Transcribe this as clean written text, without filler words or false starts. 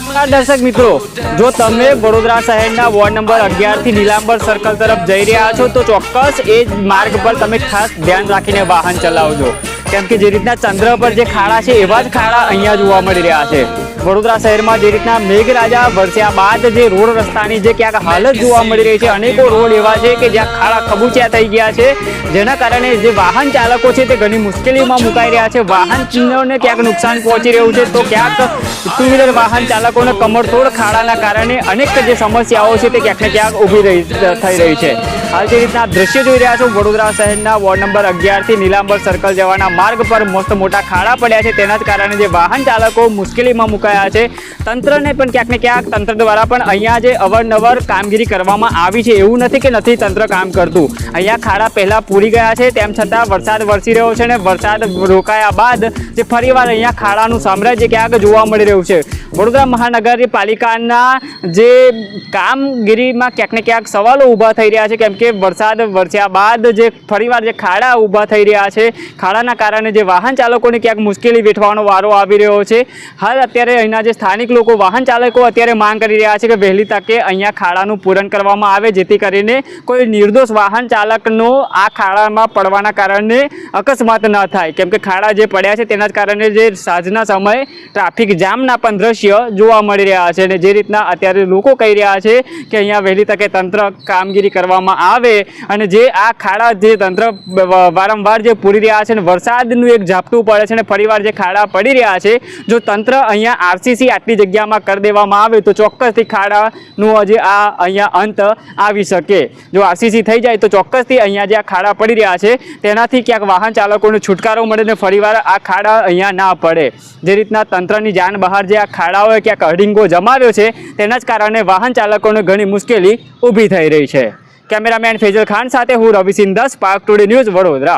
दर्शक मित्रों, जो तमे वडोदरा शहरना वोर्ड नंबर 11 थी नीलांबर सर्कल तरफ जई रह्या छो तो चोक्कस ए मार्ग पर तमे खास ध्यान राखीने वाहन चलावजो, केम के जे रीतना चंद्र पर जे खाड़ा छे एवा ज खाड़ा अहींया जोवा मळी रह्या छे। वडोदरा शहर में जे रीतना मेघराजा वरस्या बाद जे रोड रस्तानी जे क्यांक हालत जोवा मळी रही छे, अनेको रोड एवा छे के ज्यां खाड़ा खबूचिया थई गया छे, जेना कारणे जे वाहन चालको छे ते घणी मुश्केलीमां मुकाई रह्या छे। वाहनोने क्यांक नुकसान पहोंची रह्युं छे तो क्यांक टू व्हीलर वाहन चालकोने कमरतोड़ खाड़ाना कारणे अनेक जे समस्याओ छे ते क्यांक ने क्यांक ऊभी थई रही छे। हाल जे रीतना दृश्य जोई रह्या छो, वडोदरा शहरना वोर्ड नंबर 11 थी नीलांबर सर्कल जवाना मार्ग पर मस्त मोटा खाड़ा पड्या छे, तेना ज कारणे जे वाहन चालको मुश्केलीमां मुकाया छे। तंत्रने पण क्यांक ने क्यांक तंत्र द्वारा पण अहींया जे अवरनवर कामगीरी करवामां आवी छे, एवुं नथी के नथी तंत्र काम करतुं। अहींया खाड़ा पहेला पूरी गया छे, तेम छतां वरसाद वरसी रह्यो छे ने वरसाद रोकाया बाद जे फरीवार अहींया खाड़ानुं साम्राज्य क्यांक जोवा मळी रह्युं छे। वडोदरा महानगरपालिकाना जे कामगीरीमां क्यांक ने क्यांक सवालो ऊभा थई रह्या छे, केम के वरसाद वरस्या बाद जे फरीवार जे खाड़ा ऊभा थई रह्या छे, खाड़ाना कारणे जे वाहन चालकोने क्यांक मुश्केली वेठવાનો वारो आवी रह्यो छे। हाल अत्यारे अहींना जे स्थानिक लोको वाहन चालको अत्यारे मांग करी रह्या छे के वहेली तके अहींया खाड़ानुं पूरण करवामां आवे, जेथी करीने कोई निर्दोष वाहन चालकनो आ खाड़ामां पड़वाना कारणे अकस्मात न थाय, केम के खाड़ा जे पड्या छे तेना ज कारणे जे साँजना समये ट्राफिक जामना पण दृश्य जोवा मळी रह्या छे। ने जे रीतना अत्यारे लोको कही रह्या छे के अहींया वहेली तके तंत्र कामगीरी करवामां आवे अने जे आ खाड़ा जे तंत्र वारंवार जे पूरी रह्या छे ने वरसादनुं एक झापटुं पड़े छे ने फरीवार जे खाड़ा पड़ी रह्या छे, जो तंत्र अहींया आरसीसी आटली जग्यामां कर देवामां आवे तो चोक्कसथी खाड़ानुं हजे आ अहींया अंत आवी शके। जो आरसीसी थई जाय तो चोक्कसथी अहींया जे आ खाड़ा पड़ी रह्या छे तेनाथी क्यांक वाहन चालकोने छुटकारो मळे ने फरीवार आ खाड़ा अहींया ना पड़े। जे रीतना तंत्रनी जान बहार जे आ खाड़ाओए क्यांक अडिंगो जमाव्यो छे तेना ज कारणे वाहन चालकोने घणी मुश्केली ऊभी थई रही छे। कैमरामेन फैजल खान साथे हूँ Ravi Singh, Spark Today News, Vadodara.